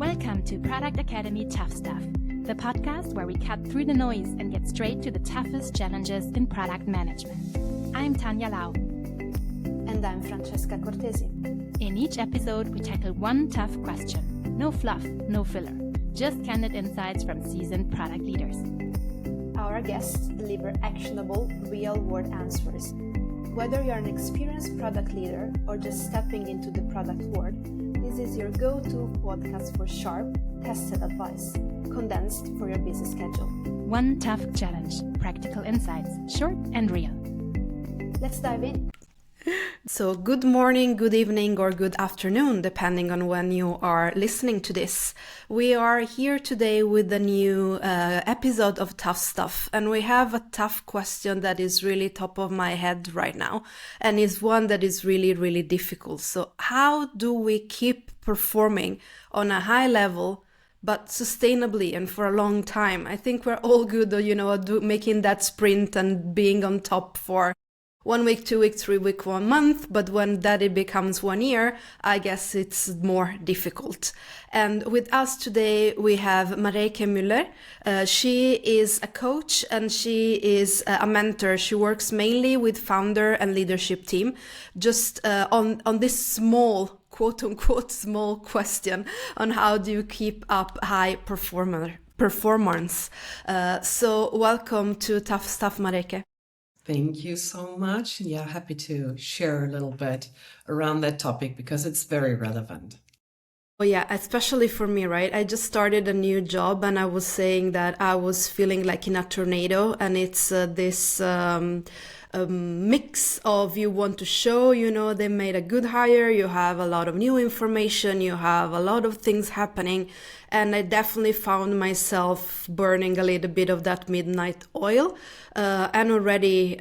Welcome to Product Academy Tough Stuff, the podcast where we cut through the noise and get straight to the toughest challenges in product management. I'm Tanya Lau. And I'm Francesca Cortesi. In each episode, we tackle one tough question. No fluff, no filler. Just candid insights from seasoned product leaders. Our guests deliver actionable, real-world answers. Whether you're an experienced product leader or just stepping into the product world, this is your go-to podcast for sharp, tested advice, condensed for your busy schedule. One tough challenge, practical insights, short and real. Let's dive in. So good morning, good evening, or good afternoon, depending on when you are listening to this. We are here today with a new episode of Tough Stuff, and we have a tough question that is really top of my head right now, and is one that is really, really difficult. So how do we keep performing on a high level but sustainably and for a long time? I think we're all good, making that sprint and being on top for 1 week, 2 weeks, 3 weeks, 1 month, but when that it becomes 1 year, I guess it's more difficult. And with us today, we have Mareike Müller. She is a coach and she is a mentor. She works mainly with founder and leadership team, just on this small, quote unquote, small question on how do you keep up high performance. So welcome to Tough Stuff, Mareike. Thank you so much. Yeah, happy to share a little bit around that topic because it's very relevant. Oh yeah, especially for me, right? I just started a new job and I was saying that I was feeling like in a tornado, and it's this mix of you want to show, they made a good hire, you have a lot of new information, you have a lot of things happening. And I definitely found myself burning a little bit of that midnight oil and already,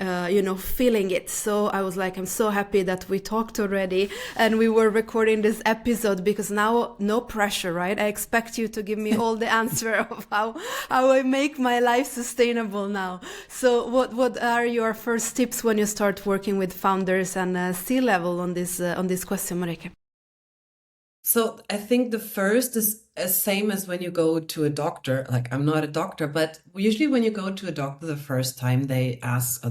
feeling it. So I was like, I'm so happy that we talked already and we were recording this episode, because now no pressure, right? I expect you to give me all the answer of how I make my life sustainable now. So what are your first tips when you start working with founders and C-level on this question, Mareike? So I think the first is as same as when you go to a doctor. Like, I'm not a doctor, but usually when you go to a doctor the first time, they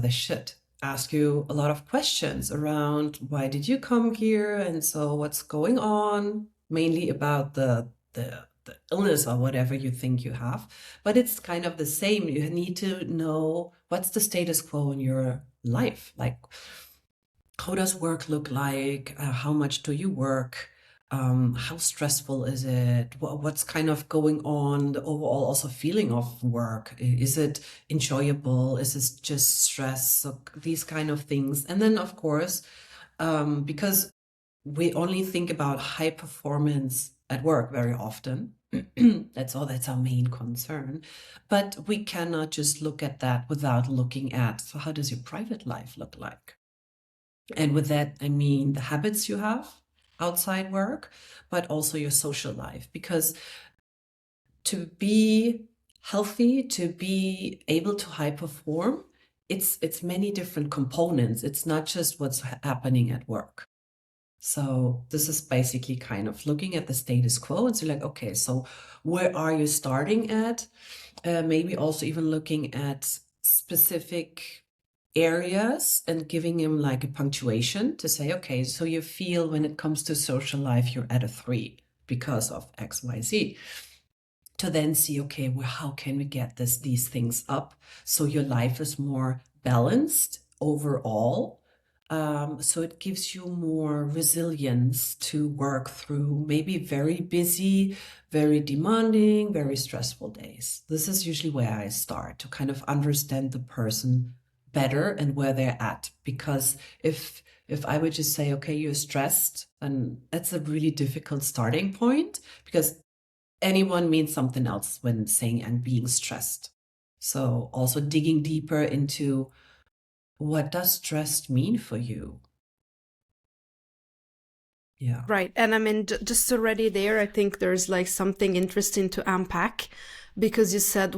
should ask you a lot of questions around why did you come here, and so what's going on, mainly about the illness or whatever you think you have. But it's kind of the same. You need to know what's the status quo in your life. Like, how does work look like? How much do you work? How stressful is it? What's kind of going on? The overall also feeling of work. Is it enjoyable? Is it just stress? So these kind of things. And then, of course, because we only think about high performance at work very often. That's our main concern. But we cannot just look at that without looking at, so how does your private life look like? And with that, I mean the habits you have outside work, but also your social life. Because to be healthy, to be able to high perform, it's many different components. It's not just what's happening at work. So this is basically kind of looking at the status quo and so like, okay, so where are you starting at? Maybe also even looking at specific areas and giving him like a punctuation to say, okay, so you feel when it comes to social life, you're at a 3 because of X, Y, Z. To then see, okay, well, how can we get these things up so your life is more balanced overall? So it gives you more resilience to work through maybe very busy, very demanding, very stressful days. This is usually where I start to kind of understand the person better and where they're at. Because if I would just say, okay, you're stressed, then that's a really difficult starting point, because anyone means something else when saying I'm being stressed. So also digging deeper into what does stressed mean for you? Yeah. Right. And I mean, just already there, I think there's like something interesting to unpack, because you said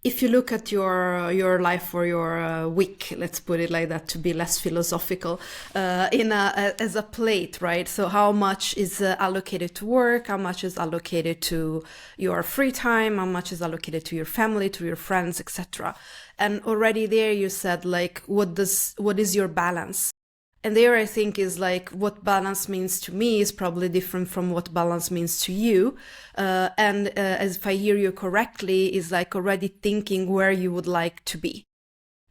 if you look at your life or your week, let's put it like that to be less philosophical, as a plate, right? So how much is allocated to work? How much is allocated to your free time? How much is allocated to your family, to your friends, etc.? And already there you said, like, what is your balance? And there I think is like what balance means to me is probably different from what balance means to you. And as if I hear you correctly, is like already thinking where you would like to be.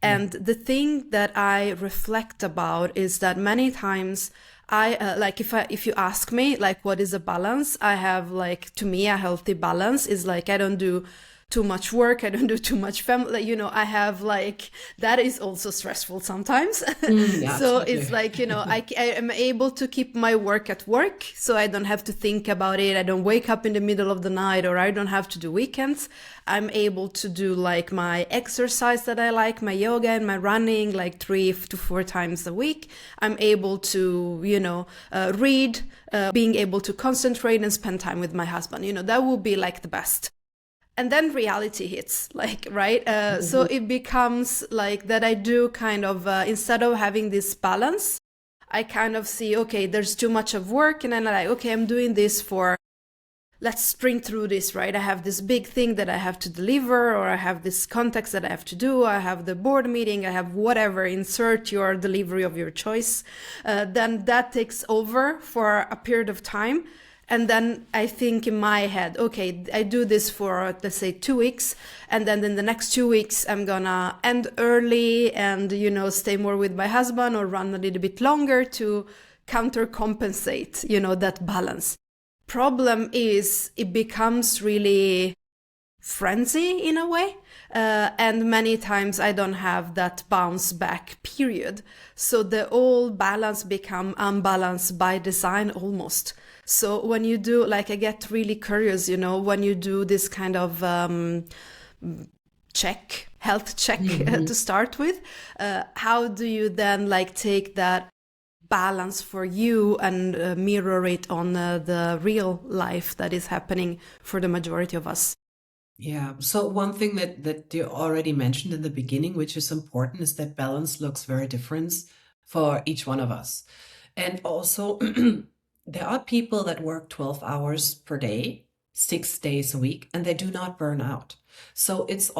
And the thing that I reflect about is that many times I like if you ask me like what is a balance, I have like, to me a healthy balance is like I don't do too much work, I don't do too much family, you know, I have like, that is also stressful sometimes. Yeah, So absolutely. it's like, you know, I am able to keep my work at work, so I don't have to think about it. I don't wake up in the middle of the night, or I don't have to do weekends. I'm able to do like my exercise that I like, my yoga and my running, like 3 to 4 times a week. I'm able to, you know, read, being able to concentrate and spend time with my husband. You know, that would be like the best. And then reality hits, like, right? So it becomes like that I do kind of, instead of having this balance, I kind of see, okay, there's too much of work. And then I'm like, okay, I'm doing this for, let's sprint through this, right? I have this big thing that I have to deliver, or I have this context that I have to do. I have the board meeting, I have whatever, insert your delivery of your choice. Then that takes over for a period of time. And then I think in my head, okay, I do this for, let's say, 2 weeks. And then in the next 2 weeks, I'm gonna end early and, you know, stay more with my husband or run a little bit longer to counter compensate, you know, that balance. Problem is it becomes really frenzy in a way. And many times I don't have that bounce back period. So the whole balance become unbalanced by design almost. So when you do, like, I get really curious, you know, when you do this kind of health check to start with, how do you then like take that balance for you and mirror it on the real life that is happening for the majority of us? Yeah. So one thing that you already mentioned in the beginning, which is important, is that balance looks very different for each one of us. And also, there are people that work 12 hours per day, 6 days a week, and they do not burn out. So it's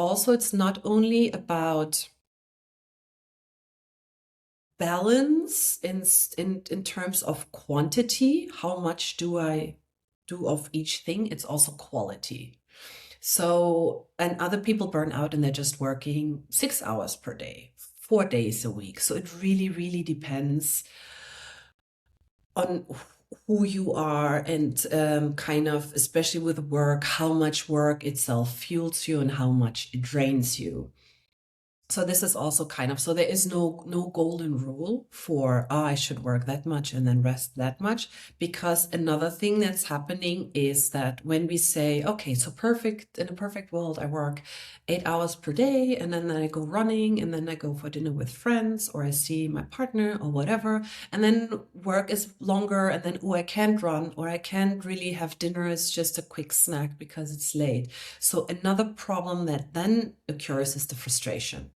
not only about balance in terms of quantity, how much do I do of each thing, it's also quality. So, and other people burn out and they're just working 6 hours per day, 4 days a week. So it really, really depends on who you are and kind of, especially with work, how much work itself fuels you and how much it drains you. So this is also kind of, so there is no golden rule for, I should work that much and then rest that much, because another thing that's happening is that when we say, okay, so in a perfect world, I work 8 hours per day and then I go running and then I go for dinner with friends or I see my partner or whatever. And then work is longer and then, I can't run or I can't really have dinner. It's just a quick snack because it's late. So another problem that then occurs is the frustration.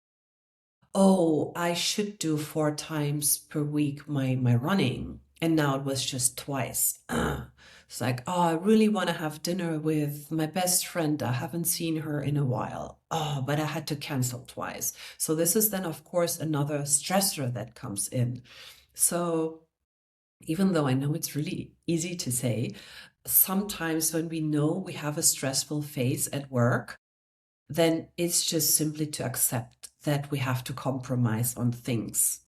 Oh, I should do 4 times per week my running, and now it was just twice. It's like, oh, I really want to have dinner with my best friend. I haven't seen her in a while. Oh, but I had to cancel twice. So this is then, of course, another stressor that comes in. So even though I know it's really easy to say, sometimes when we know we have a stressful phase at work, then it's just simply to accept that we have to compromise on things.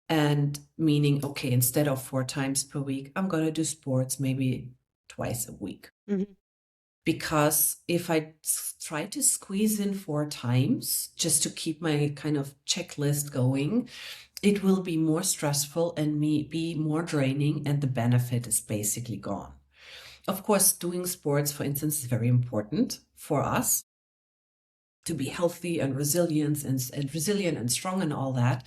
And meaning, okay, instead of 4 times per week, I'm going to do sports maybe twice a week. Mm-hmm. Because if I try to squeeze in 4 times just to keep my kind of checklist going, it will be more stressful and be more draining, and the benefit is basically gone. Of course, doing sports, for instance, is very important for us to be healthy and resilient and strong and all that.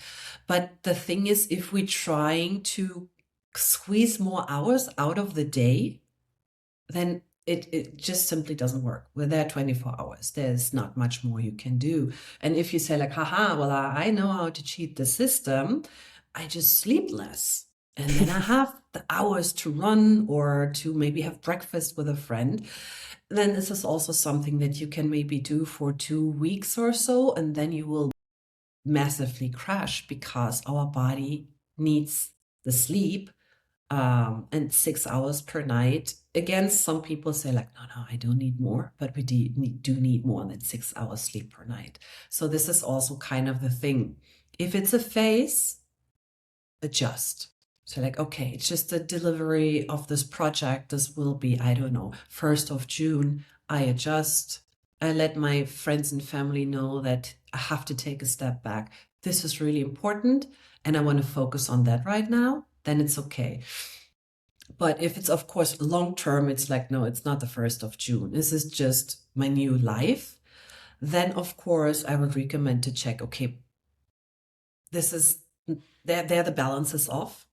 But the thing is, if we're trying to squeeze more hours out of the day, then it just simply doesn't work. We're there 24 hours. There's not much more you can do. And if you say like, haha, well, I know how to cheat the system, I just sleep less. And then I have the hours to run or to maybe have breakfast with a friend. Then this is also something that you can maybe do for 2 weeks or so, and then you will massively crash because our body needs the sleep, and 6 hours per night. Again, some people say like, no, I don't need more, but we do need more than 6 hours sleep per night. So this is also kind of the thing. If it's a phase, adjust. So like, okay, it's just the delivery of this project. This will be, I don't know, 1st of June. I adjust. I let my friends and family know that I have to take a step back. This is really important and I want to focus on that right now. Then it's okay. But if it's, of course, long term, it's like, no, it's not the 1st of June. This is just my new life. Then, of course, I would recommend to check, okay, this is, there the balance is off.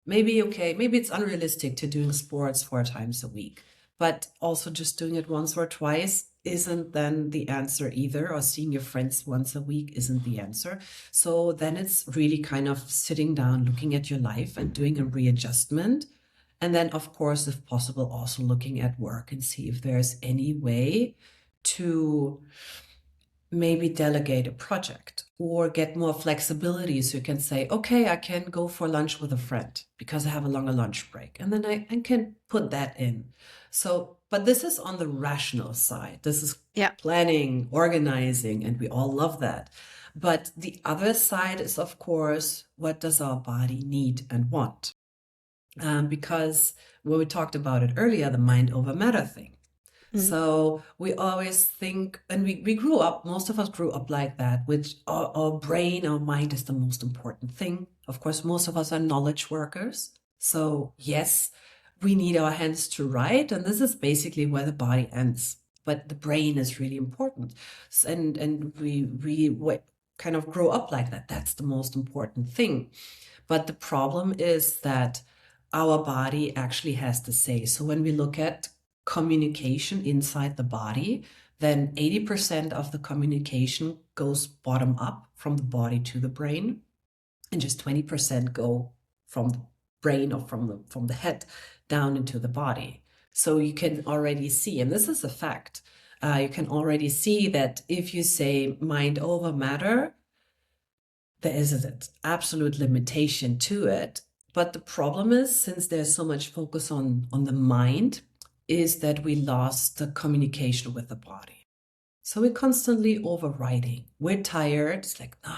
Maybe it's unrealistic to doing sports 4 times a week, but also just doing it once or twice isn't then the answer either, or seeing your friends once a week isn't the answer. So then it's really kind of sitting down, looking at your life and doing a readjustment. And then, of course, if possible, also looking at work and see if there's any way to maybe delegate a project or get more flexibility. So you can say, okay, I can go for lunch with a friend because I have a longer lunch break. And then I can put that in. So, but this is on the rational side. This is planning, organizing, and we all love that. But the other side is, of course, what does our body need and want? Because when we talked about it earlier, the mind over matter thing. So we always think, and we grew up, most of us grew up like that, with our brain, our mind is the most important thing. Of course, most of us are knowledge workers. So yes, we need our hands to write, and this is basically where the body ends. But the brain is really important. And we kind of grow up like that. That's the most important thing. But the problem is that our body actually has to say. So when we look at communication inside the body, then 80% of the communication goes bottom up from the body to the brain, and just 20% go from the brain or from the head down into the body. So you can already see, and this is a fact, you can already see that if you say mind over matter, there is an absolute limitation to it. But the problem is, since there's so much focus on the mind, is that we lost the communication with the body. So we're constantly overriding. We're tired. It's like, no,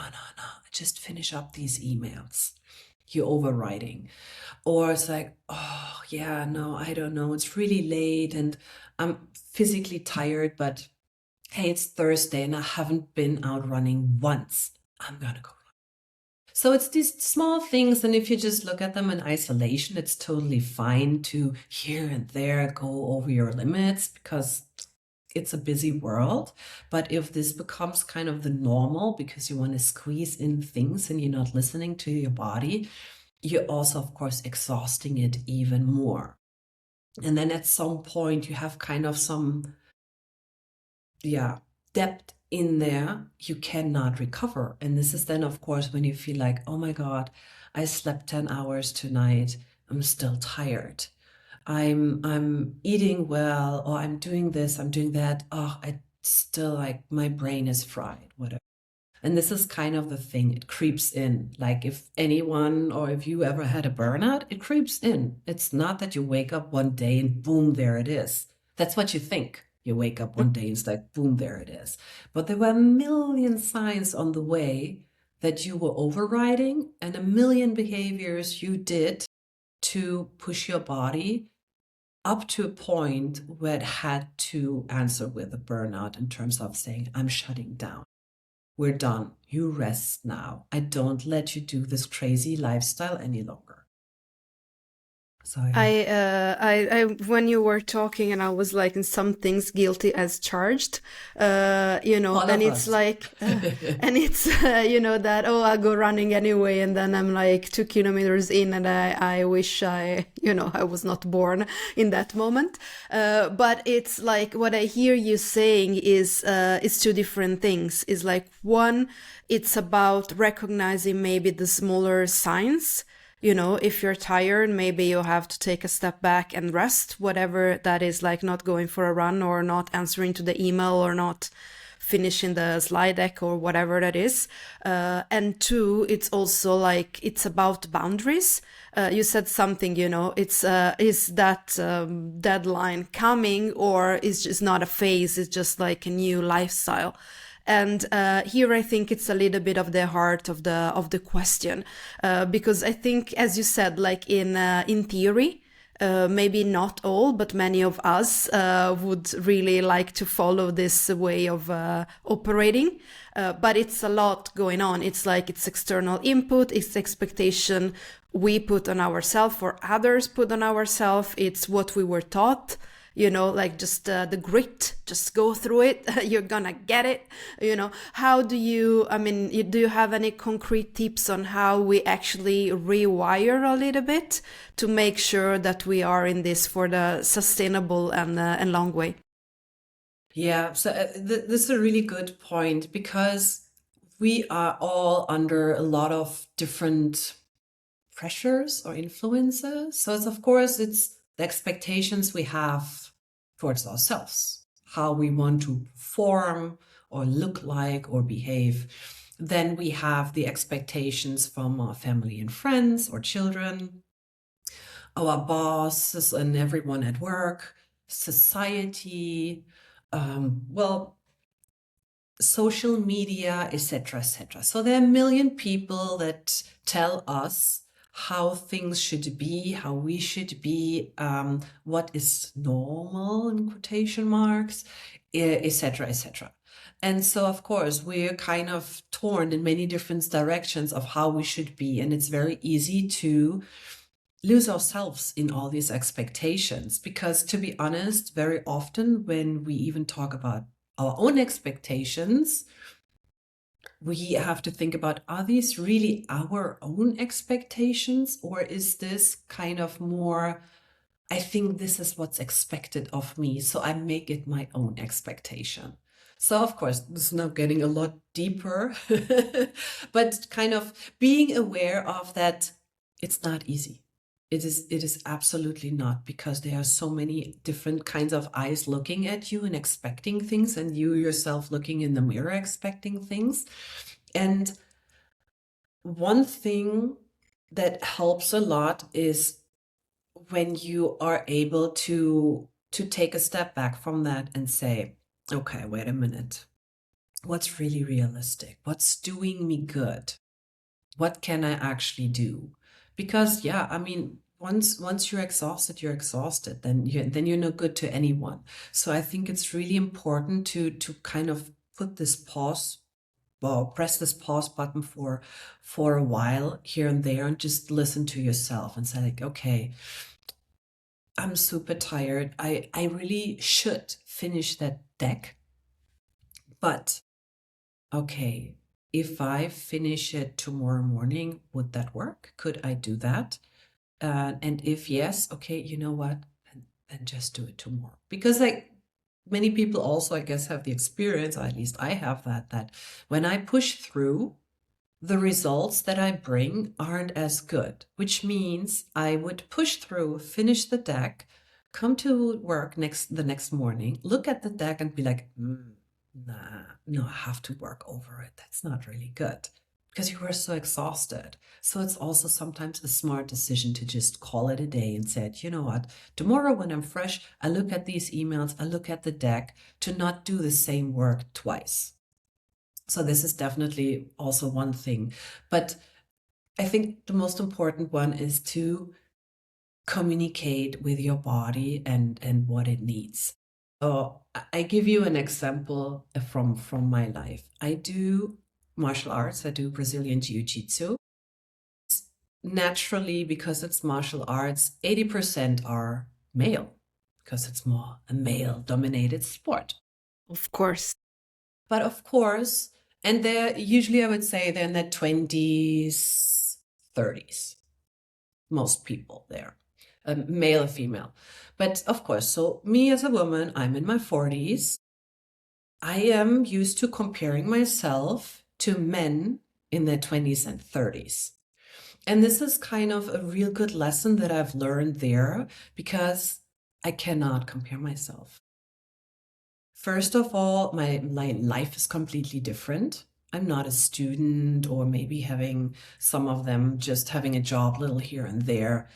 just finish up these emails. You're overriding. Or it's like, oh, yeah, no, I don't know. It's really late and I'm physically tired, but hey, it's Thursday and I haven't been out running once. I'm going to go. So it's these small things, and if you just look at them in isolation, it's totally fine to here and there go over your limits because it's a busy world. But if this becomes kind of the normal because you want to squeeze in things and you're not listening to your body, you're also, of course, exhausting it even more. And then at some point you have kind of some, depth in there you cannot recover. And this is then, of course, when you feel like, oh my God, I slept 10 hours tonight. I'm still tired. I'm eating well, or I'm doing this, I'm doing that. Oh, I still like my brain is fried, whatever. And this is kind of the thing. It creeps in. Like if anyone or if you ever had a burnout, it creeps in. It's not that you wake up one day and boom, there it is. That's what you think. You wake up one day and it's like, boom, there it is. But there were a million signs on the way that you were overriding and a million behaviors you did to push your body up to a point where it had to answer with a burnout in terms of saying, I'm shutting down. We're done. You rest now. I don't let you do this crazy lifestyle any longer. So yeah. I, when you were talking, and I was like, in some things, guilty as charged, All and of it's us. like, and it's, that, oh, I go running anyway, and then I'm like 2 kilometers in, and I wish I was not born in that moment. But it's like, what I hear you saying is two different things. Is like, one, it's about recognizing maybe the smaller signs. If you're tired, maybe you have to take a step back and rest, whatever that is, like not going for a run or not answering to the email or not finishing the slide deck or whatever that is. And two, it's also like, it's about boundaries. You said something, it's, is that deadline coming, or is just not a phase, it's just like a new lifestyle. And here I think it's a little bit of the heart of the question, because I think, as you said, like in theory, maybe not all, but many of us would really like to follow this way of operating. But it's a lot going on. It's like, it's external input, it's expectation we put on ourselves or others put on ourselves. It's what we were taught. Like just the grit, just go through it. You're gonna get it. How do you, do you have any concrete tips on how we actually rewire a little bit to make sure that we are in this for the sustainable and long way? Yeah, so this is a really good point, because we are all under a lot of different pressures or influences. So of course, it's the expectations we have towards ourselves, how we want to perform or look like or behave. Then we have the expectations from our family and friends or children, our bosses and everyone at work, society, social media, etc., etc. So there are a million people that tell us how things should be, how we should be, what is normal in quotation marks, etc., etc. And so, of course, we're kind of torn in many different directions of how we should be, and it's very easy to lose ourselves in all these expectations, because, to be honest, very often when we even talk about our own expectations, we have to think about, are these really our own expectations, or is this kind of more, I think this is what's expected of me, so I make it my own expectation. So of course, this is now getting a lot deeper, but kind of being aware of that, it's not easy. It is absolutely not, because there are so many different kinds of eyes looking at you and expecting things, and you yourself looking in the mirror expecting things. And one thing that helps a lot is when you are able to take a step back from that and say, okay, wait a minute. What's really realistic? What's doing me good? What can I actually do? Because yeah, once you're exhausted, you're exhausted. Then you're no good to anyone. So I think it's really important to kind of put this pause, well, press this pause button for a while here and there, and just listen to yourself and say, like, okay, I'm super tired. I really should finish that deck, but okay, if I finish it tomorrow morning, would that work? Could I do that? And if yes, okay, you know what? Then just do it tomorrow. Because like many people also, I guess, have the experience, or at least I have that when I push through, the results that I bring aren't as good, which means I would push through, finish the deck, come to work the next morning, look at the deck and be like, nah, no, I have to work over it. That's not really good, because you were so exhausted. So it's also sometimes a smart decision to just call it a day and say, you know what, tomorrow when I'm fresh, I look at these emails, I look at the deck, to not do the same work twice. So this is definitely also one thing. But I think the most important one is to communicate with your body and what it needs. So I give you an example from my life. I do martial arts. I do Brazilian Jiu-Jitsu. naturally, because it's martial arts, 80% are male, because it's more a male-dominated sport. Of course. But of course, and they're usually, I would say, they're in their 20s, 30s. Most people there, male or female. But of course, so me as a woman, I'm in my 40s. I am used to comparing myself to men in their 20s and 30s. And this is kind of a real good lesson that I've learned there, because I cannot compare myself. First of all, my life is completely different. I'm not a student, or maybe having some of them just having a job little here and there.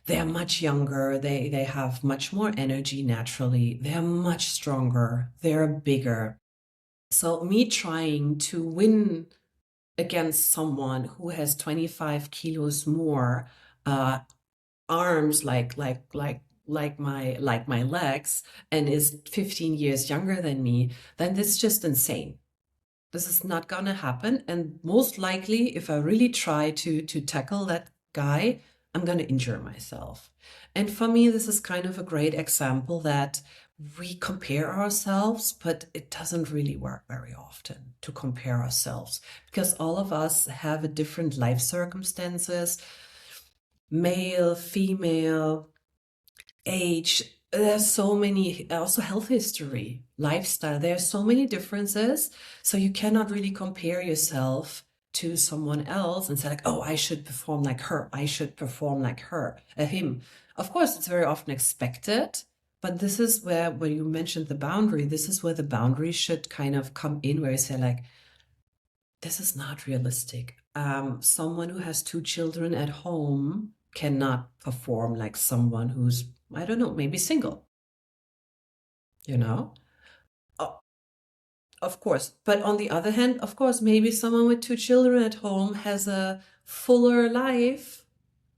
They're much younger. They have much more energy naturally. They're much stronger. They're bigger. So me trying to win against someone who has 25 kilos more, arms like my legs, and is 15 years younger than me, then this is just insane. This is not gonna happen. And most likely, if I really try to tackle that guy, I'm gonna injure myself. And for me, this is kind of a great example that we compare ourselves, but it doesn't really work very often to compare ourselves, because all of us have a different life circumstances, male, female, age. There's so many, also health history, lifestyle. There are so many differences. So you cannot really compare yourself to someone else and say like, oh, I should perform like her. I should perform like him. Of course, it's very often expected, but this is where you mentioned the boundary, this is where the boundary should kind of come in, where you say like, this is not realistic. Someone who has 2 children at home cannot perform like someone who's, I don't know, maybe single, you know? Of course. But on the other hand, of course, maybe someone with 2 children at home has a fuller life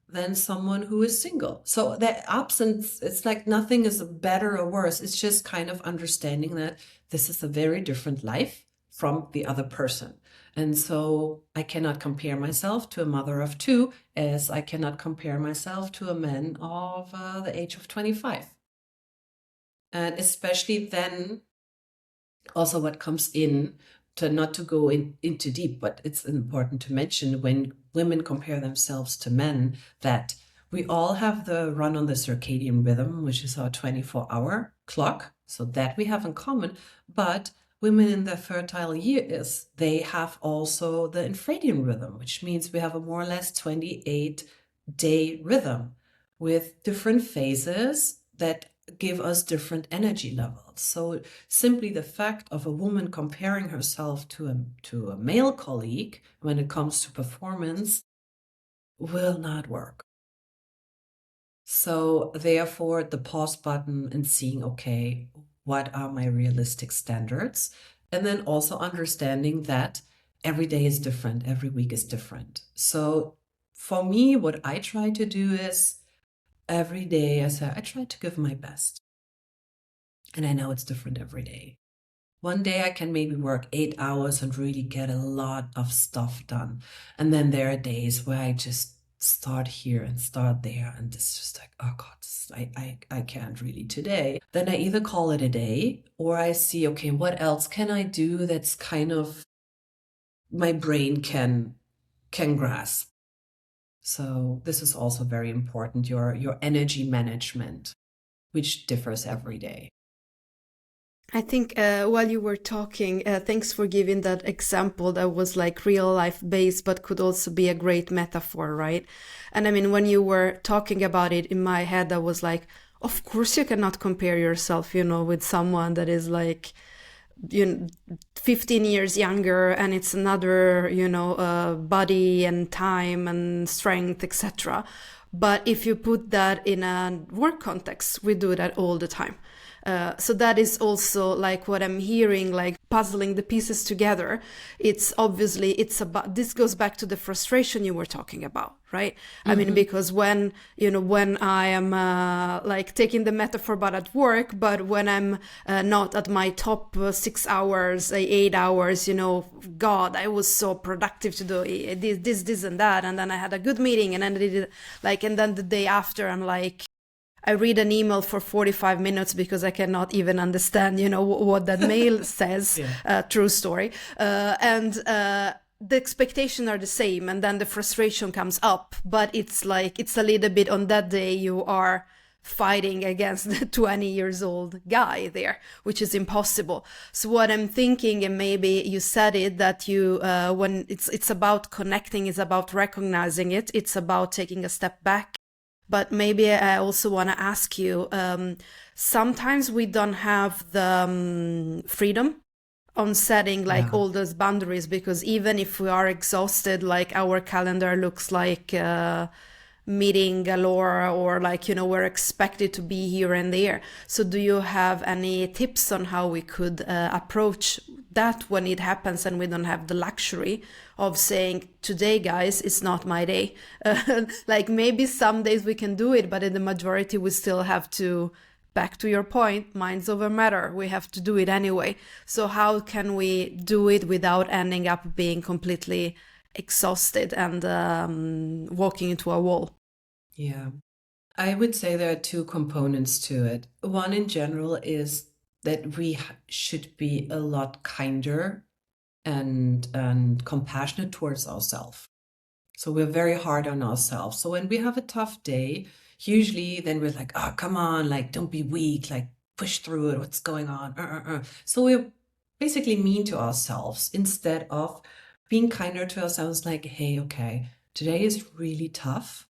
than someone who is single. So that absence, it's like nothing is better or worse. It's just kind of understanding that this is a very different life from the other person. And so I cannot compare myself to a mother of 2, as I cannot compare myself to a man of the age of 25. And especially then, also what comes in, to not to go into deep, but it's important to mention when women compare themselves to men, that we all have the run on the circadian rhythm, which is our 24-hour clock. So that we have in common. But women in their fertile years, they have also the infradian rhythm, which means we have a more or less 28-day rhythm with different phases that give us different energy levels. So simply the fact of a woman comparing herself to a male colleague when it comes to performance will not work. So therefore, the pause button and seeing, okay, what are my realistic standards? And then also understanding that every day is different, every week is different. So for me, what I try to do is every day, I try to give my best. And I know it's different every day. One day I can maybe work 8 hours and really get a lot of stuff done. And then there are days where I just start here and start there. And it's just like, oh God, I can't really today. Then I either call it a day, or I see, okay, what else can I do that's kind of my brain can grasp. So this is also very important, your energy management, which differs every day. I think while you were talking, thanks for giving that example that was like real life based, but could also be a great metaphor, right? And I mean, when you were talking about it in my head, I was like, of course you cannot compare yourself, with someone that is like, 15 years younger, and it's another, body and time and strength, etc. But if you put that in a work context, we do that all the time. So that is also like what I'm hearing, like puzzling the pieces together. It's obviously, it's about, this goes back to the frustration you were talking about, right? I mean, because when I am like taking the metaphor but at work, but when I'm not at my top 6 hours, 8 hours, God, I was so productive to do this and that. And then I had a good meeting, and then I did it, like, and then the day after I'm like, I read an email for 45 minutes because I cannot even understand, what that mail says. True story. And the expectations are the same, and then the frustration comes up. But it's like, it's a little bit on that day you are fighting against the 20 years old guy there, which is impossible. So what I'm thinking, and maybe you said it, that you when it's about connecting, it's about recognizing it, it's about taking a step back. But maybe I also want to ask you, sometimes we don't have the freedom on setting like all those boundaries, because even if we are exhausted, like our calendar looks like meeting galore, or like, we're expected to be here and there. So do you have any tips on how we could approach that when it happens and we don't have the luxury of saying, today, guys, it's not my day? Like maybe some days we can do it, but in the majority we still have to, back to your point, minds over matter. We have to do it anyway. So how can we do it without ending up being completely exhausted and walking into a wall? Yeah, I would say there are two components to it. One in general is that we should be a lot kinder and compassionate towards ourselves. So we're very hard on ourselves. So when we have a tough day, usually then we're like, oh, come on, like, don't be weak, like, push through it, what's going on? So we're basically mean to ourselves instead of being kinder to ourselves, like, hey, okay, today is really tough.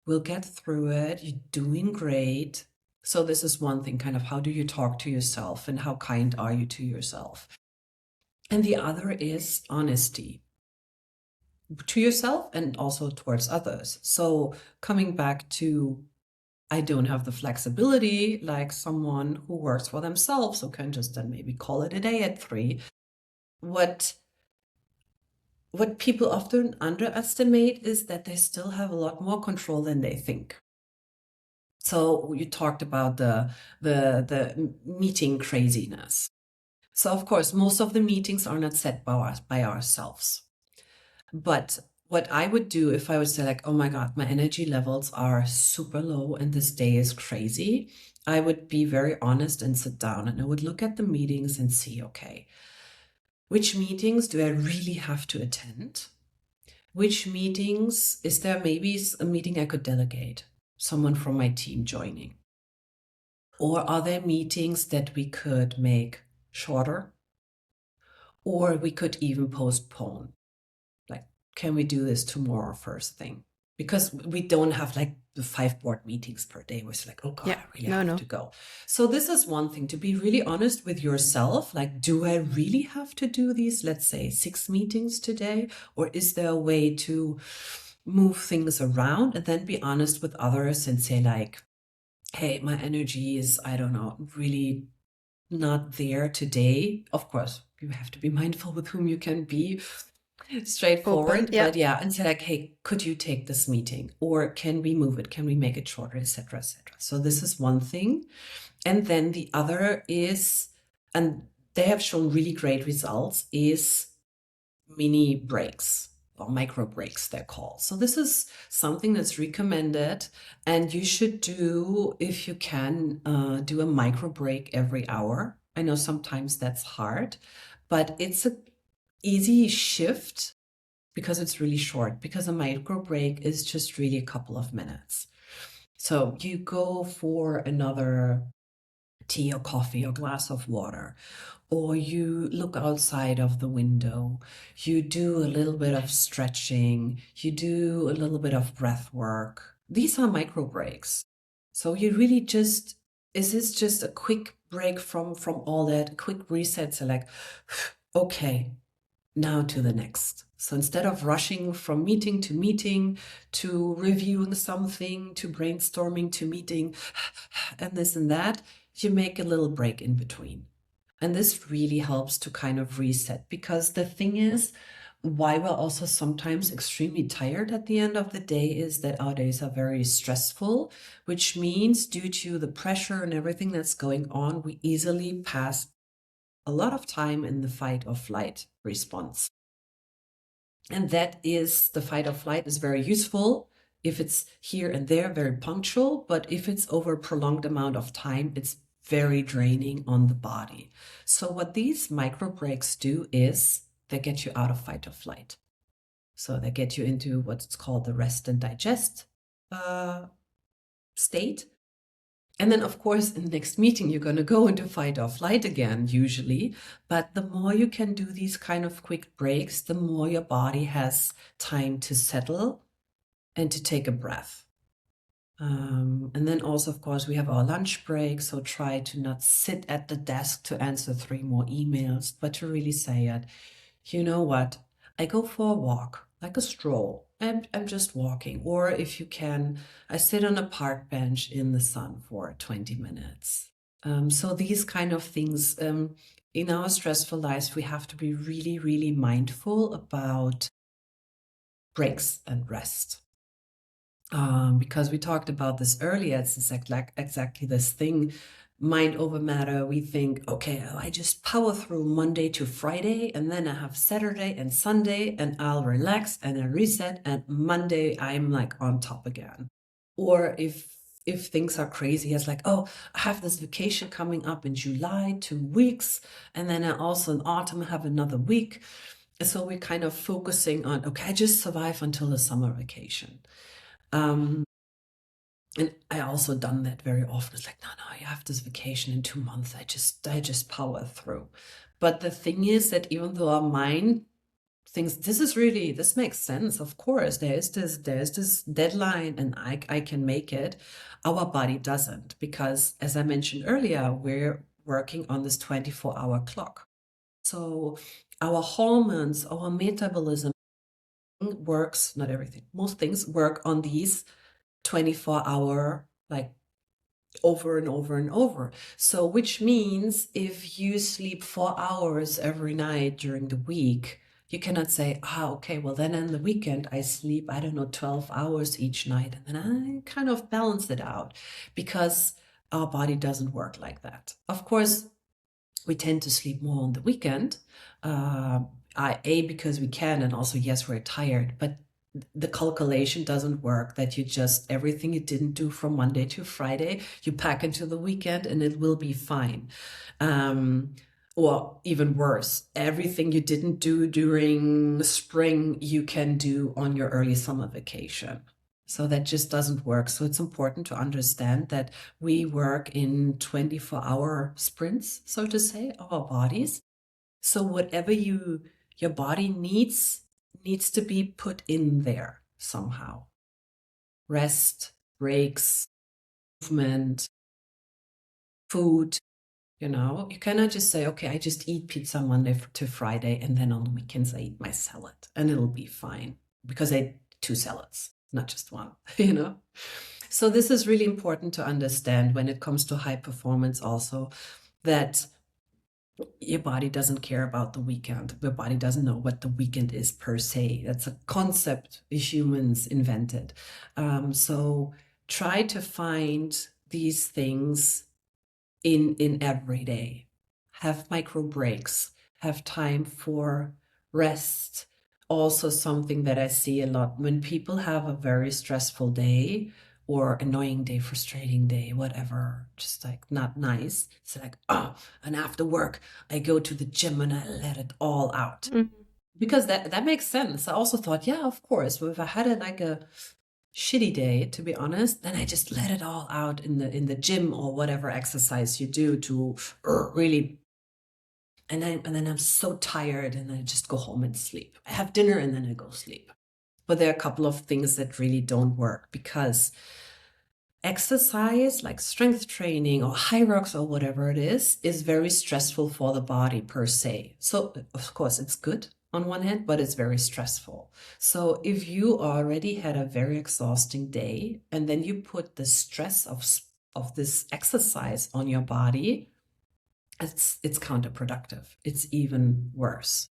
We'll get through it. You're doing great. So this is one thing, kind of, how do you talk to yourself and how kind are you to yourself? And the other is honesty to yourself and also towards others. So coming back to, I don't have the flexibility like someone who works for themselves, who can just then maybe call it a day at 3. What people often underestimate is that they still have a lot more control than they think. So you talked about the meeting craziness. So of course, most of the meetings are not set by ourselves. But what I would do if I would say like, oh my God, my energy levels are super low and this day is crazy, I would be very honest and sit down and I would look at the meetings and see, okay, which meetings do I really have to attend? Which meetings, is there maybe a meeting I could delegate? Someone from my team joining? Or are there meetings that we could make shorter? Or we could even postpone? Like, can we do this tomorrow first thing? Because we don't have like the 5 board meetings per day. We're like, oh God, I really have to go. So this is one thing, to be really honest with yourself. Like, do I really have to do these, let's say 6 meetings today? Or is there a way to move things around? And then be honest with others and say like, hey, my energy is, I don't know, really not there today. Of course, you have to be mindful with whom you can be straightforward. Open, but yeah, and say like, hey, could you take this meeting? Or can we move it? Can we make it shorter, etc., etc.? So this is one thing. And then the other is, and they have shown really great results, is mini breaks. Or micro breaks, they're called. So this is something that's recommended, and you should do, if you can, do a micro break every hour. I know sometimes that's hard, but it's an easy shift because it's really short, because a micro break is just really a couple of minutes. So you go for another tea or coffee or glass of water, or you look outside of the window, you do a little bit of stretching, you do a little bit of breath work. These are micro breaks. So you really just, is this just a quick break from all that, quick reset? So like, okay, now to the next. So instead of rushing from meeting to reviewing something, to brainstorming, to meeting, and this and that, you make a little break in between. And this really helps to kind of reset, because the thing is, why we're also sometimes extremely tired at the end of the day is that our days are very stressful, which means due to the pressure and everything that's going on, we easily pass a lot of time in the fight or flight response. And that is, the fight or flight is very useful if it's here and there, very punctual, but if it's over a prolonged amount of time, it's very draining on the body. So what these micro breaks do is they get you out of fight or flight. So they get you into what's called the rest and digest state. And then, of course, in the next meeting, you're going to go into fight or flight again, usually. But the more you can do these kind of quick breaks, the more your body has time to settle and to take a breath. And then also, of course, we have our lunch break. So try to not sit at the desk to answer 3 more emails, but to really say it, you know what? I go for a walk, like a stroll. I'm just walking. Or if you can, I sit on a park bench in the sun for 20 minutes. So these kind of things, in our stressful lives, we have to be really, really mindful about breaks and rest. Because we talked about this earlier, it's exactly this thing, mind over matter. We think, okay, I just power through Monday to Friday, and then I have Saturday and Sunday, and I'll relax and I reset, and Monday I'm like on top again. Or if things are crazy, it's like, oh, I have this vacation coming up in July, 2 weeks, and then I also in autumn have another week. So we're kind of focusing on, okay, I just survive until the summer vacation. And I also done that very often. It's like, no, you have this vacation in 2 months. I just power through. But the thing is that even though our mind thinks this makes sense, of course, there's this deadline and I can make it, our body doesn't, because as I mentioned earlier, we're working on this 24-hour clock. So our hormones, our metabolism works, not everything, most things work on these 24-hour, like over and over and over. So which means if you sleep 4 hours every night during the week, you cannot say, okay, well then on the weekend I sleep, I don't know, 12 hours each night, and then I kind of balance it out, because our body doesn't work like that. Of course, we tend to sleep more on the weekend, because we can, and also, yes, we're tired, but the calculation doesn't work that you just, everything you didn't do from Monday to Friday, you pack into the weekend and it will be fine. Or even worse, everything you didn't do during the spring, you can do on your early summer vacation. So that just doesn't work. So it's important to understand that we work in 24-hour sprints, so to say, of our bodies. So whatever your body needs to be put in there somehow. Rest, breaks, movement, food. You cannot just say, okay, I just eat pizza Monday to Friday, and then on the weekends I eat my salad and it'll be fine, because I ate 2 salads, not just one, So this is really important to understand when it comes to high performance also, that your body doesn't care about the weekend. Your body doesn't know what the weekend is per se. That's a concept humans invented. So try to find these things in every day. Have micro breaks. Have time for rest. Also something that I see a lot when people have a very stressful day, or annoying day, frustrating day, whatever, just like not nice. It's like, and after work, I go to the gym and I let it all out. Because that makes sense. I also thought, yeah, of course. But if I had a shitty day, to be honest, then I just let it all out in the gym or whatever exercise you do to really. And then I'm so tired, and I just go home and sleep. I have dinner and then I go sleep. But there are a couple of things that really don't work, because exercise like strength training or high rocks or whatever it is very stressful for the body per se. So of course it's good on one hand, but it's very stressful. So if you already had a very exhausting day, and then you put the stress of of this exercise on your body, it's counterproductive. It's even worse.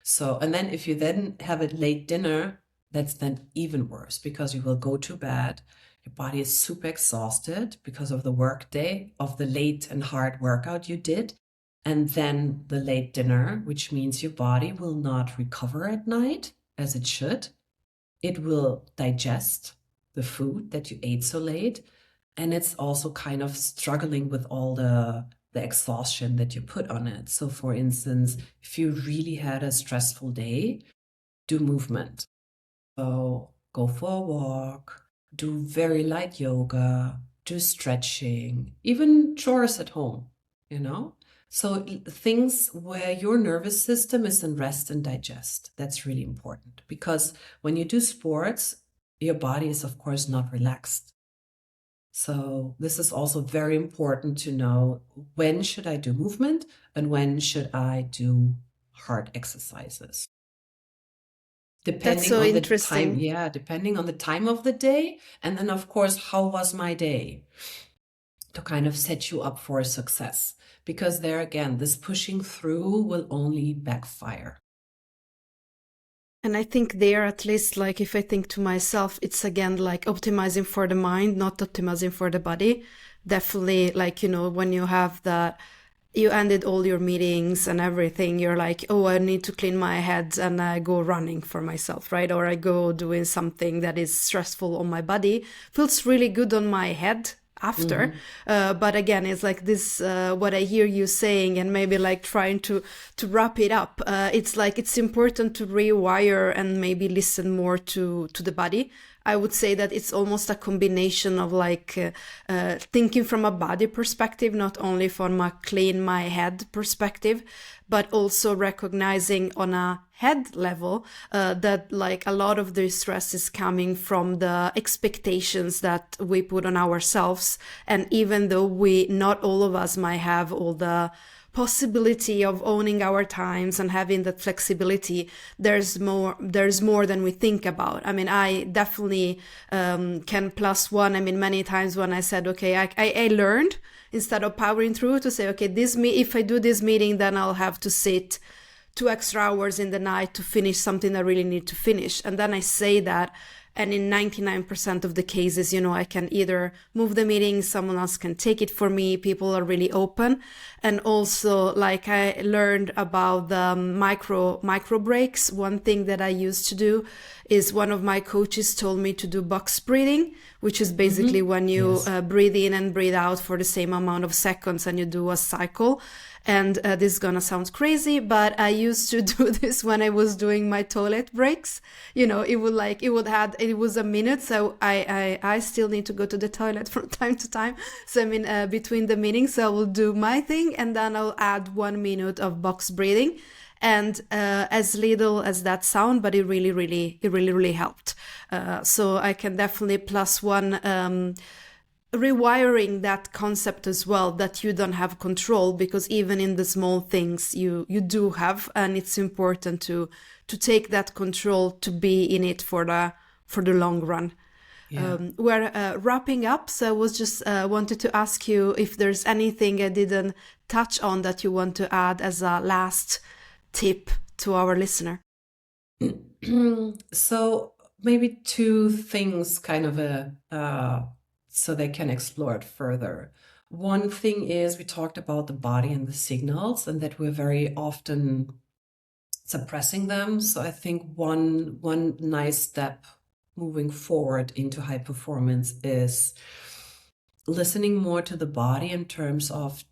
So, and then if you then have a late dinner, that's then even worse, because you will go to bed. Your body is super exhausted because of the work day, of the late and hard workout you did. And then the late dinner, which means your body will not recover at night as it should. It will digest the food that you ate so late. And it's also kind of struggling with all the exhaustion that you put on it. So for instance, if you really had a stressful day, do movement. So go for a walk, do very light yoga, do stretching, even chores at home, you know? So things where your nervous system is in rest and digest. That's really important, because when you do sports, your body is of course not relaxed. So this is also very important to know, when should I do movement and when should I do hard exercises. That's so On the interesting. time, yeah, depending on the time of the day. And then of course, how was my day, to kind of set you up for success. Because there again, this pushing through will only backfire. And I think there, at least, like if I think to myself, it's again like optimizing for the mind, not optimizing for the body. Definitely, like, you know, when you have that, you ended all your meetings and everything, you're like, oh, I need to clean my head, and I go running for myself, right? Or I go doing something that is stressful on my body, feels really good on my head after. But again, it's like this, what I hear you saying, and maybe like trying to wrap it up. It's like, it's important to rewire and maybe listen more to the body. I would say that it's almost a combination of like thinking from a body perspective, not only from a clean my head perspective, but also recognizing on a head level that like a lot of the stress is coming from the expectations that we put on ourselves. And even though not all of us might have all the possibility of owning our times and having that flexibility, there's more than we think about. I mean, I definitely can plus one. I mean, many times when I said, okay, I learned, instead of powering through, to say, okay, if I do this meeting, then I'll have to sit 2 extra hours in the night to finish something I really need to finish. And then I say that, and in 99% of the cases, you know, I can either move the meeting, someone else can take it for me. People are really open. And also, like, I learned about the micro breaks. One thing that I used to do is, one of my coaches told me to do box breathing, which is basically when you breathe in and breathe out for the same amount of seconds, and you do a cycle. And this is gonna sound crazy, but I used to do this when I was doing my toilet breaks. You know, it was a minute, so I still need to go to the toilet from time to time. So I mean, between the meetings, I will do my thing, and then I'll add 1 minute of box breathing. And as little as that sound, but it really helped. So I can definitely plus one. Rewiring that concept as well, that you don't have control, because even in the small things you do have, and it's important to take that control, to be in it for the long run. We're wrapping up, so I was just wanted to ask you if there's anything I didn't touch on that you want to add as a last tip to our listener. So maybe 2 things, kind of so they can explore it further. One thing is, we talked about the body and the signals, and that we're very often suppressing them. So I think one nice step moving forward into high performance is listening more to the body, in terms of,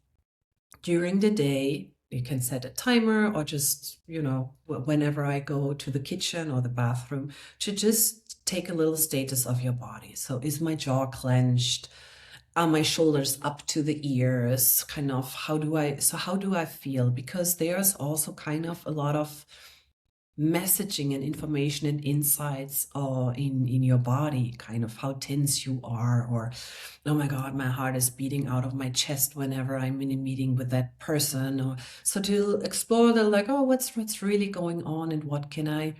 during the day, you can set a timer, or just, you know, whenever I go to the kitchen or the bathroom, to just take a little status of your body. So is my jaw clenched? Are my shoulders up to the ears? Kind of, how do I feel? Because there's also kind of a lot of messaging and information and insights in your body, kind of how tense you are, or, oh my God, my heart is beating out of my chest whenever I'm in a meeting with that person. Or so to explore the, like, oh, what's really going on, and what can I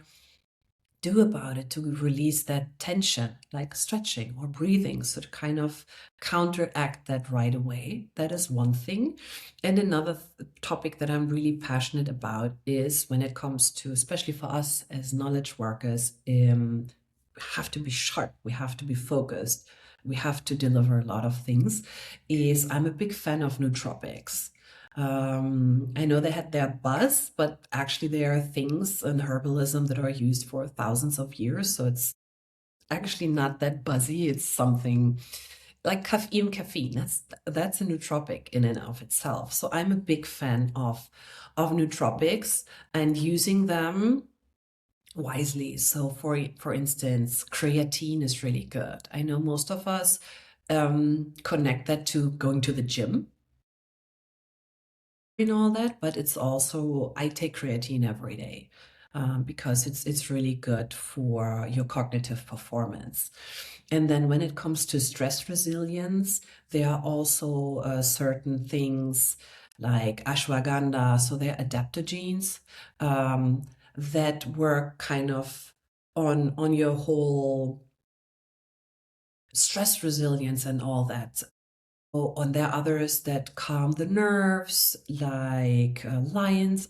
do about it to release that tension, like stretching or breathing, so to kind of counteract that right away. That is one thing. And another topic that I'm really passionate about is when it comes to, especially for us as knowledge workers, have to be sharp, we have to be focused, we have to deliver a lot of things, is I'm a big fan of nootropics. I know they had their buzz, but actually there are things in herbalism that are used for thousands of years. So it's actually not that buzzy. It's something like caffeine. That's a nootropic in and of itself. So I'm a big fan of nootropics and using them wisely. So for instance, creatine is really good. I know most of us connect that to going to the gym and all that, but it's also, I take creatine every day because it's really good for your cognitive performance. And then when it comes to stress resilience, there are also certain things like ashwagandha, so they're adaptogens that work kind of on your whole stress resilience and all that. And there are others that calm the nerves, like lion's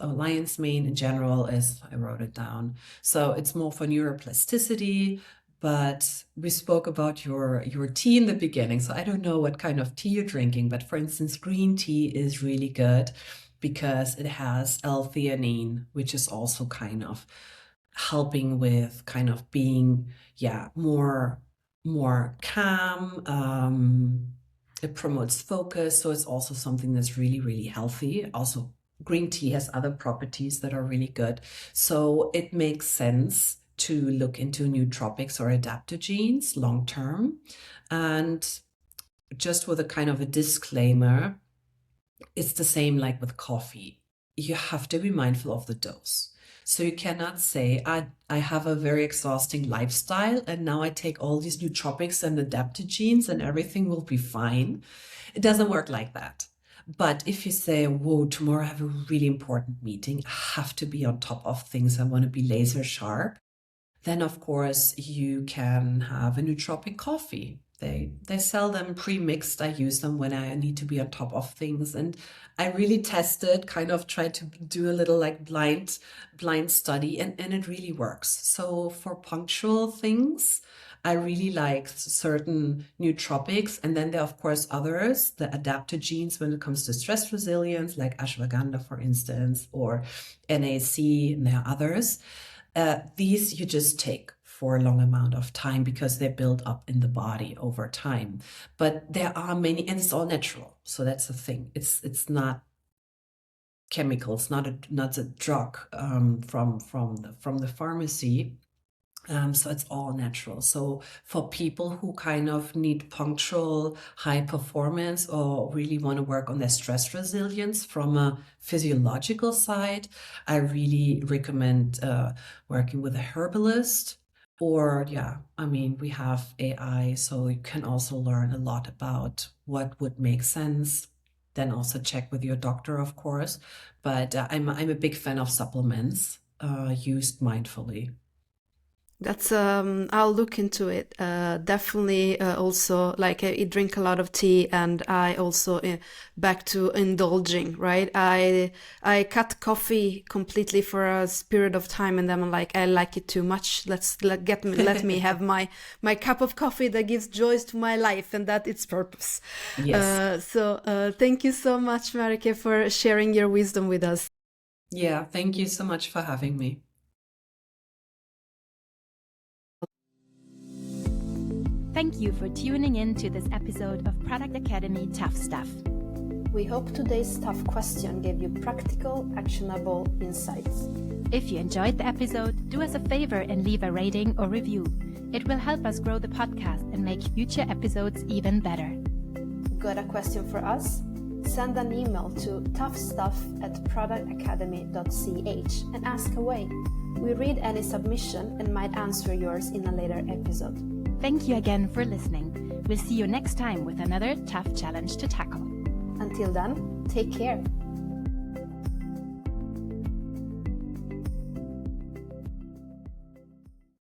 mane in general, as I wrote it down. So it's more for neuroplasticity, but we spoke about your tea in the beginning. So I don't know what kind of tea you're drinking, but for instance, green tea is really good because it has L-theanine, which is also kind of helping with kind of being, more calm. It promotes focus, so it's also something that's really, really healthy. Also, green tea has other properties that are really good. So it makes sense to look into nootropics or adaptogens long term. And just with a kind of a disclaimer, it's the same like with coffee. You have to be mindful of the dose. So you cannot say, I have a very exhausting lifestyle and now I take all these nootropics and adaptogens and everything will be fine. It doesn't work like that. But if you say, whoa, tomorrow I have a really important meeting, I have to be on top of things, I want to be laser sharp, then of course you can have a nootropic coffee. They sell them pre-mixed. I use them when I need to be on top of things. And I really tested, kind of tried to do a little like blind study, and it really works. So for punctual things, I really like certain nootropics. And then there are, of course, others, the adaptogens when it comes to stress resilience, like ashwagandha, for instance, or NAC, and there are others. These you just take for a long amount of time because they build up in the body over time. But there are many, and it's all natural. So that's the thing. It's not chemical. It's not a drug from the pharmacy. So it's all natural. So for people who kind of need punctual high performance or really want to work on their stress resilience from a physiological side, I really recommend working with a herbalist. Or, we have AI, so you can also learn a lot about what would make sense. Then also check with your doctor, of course. But I'm a big fan of supplements used mindfully. That's I'll look into it. Definitely also like I drink a lot of tea, and I also back to indulging, right? I cut coffee completely for a period of time, and then I'm like, I like it too much. Let me have my cup of coffee that gives joy to my life and that its purpose. Yes. So thank you so much, Mareike, for sharing your wisdom with us. Yeah, thank you so much for having me. Thank you for tuning in to this episode of Product Academy Tough Stuff. We hope today's tough question gave you practical, actionable insights. If you enjoyed the episode, do us a favor and leave a rating or review. It will help us grow the podcast and make future episodes even better. Got a question for us? Send an email to toughstuff@productacademy.ch and ask away. We read any submission and might answer yours in a later episode. Thank you again for listening. We'll see you next time with another tough challenge to tackle. Until then, take care.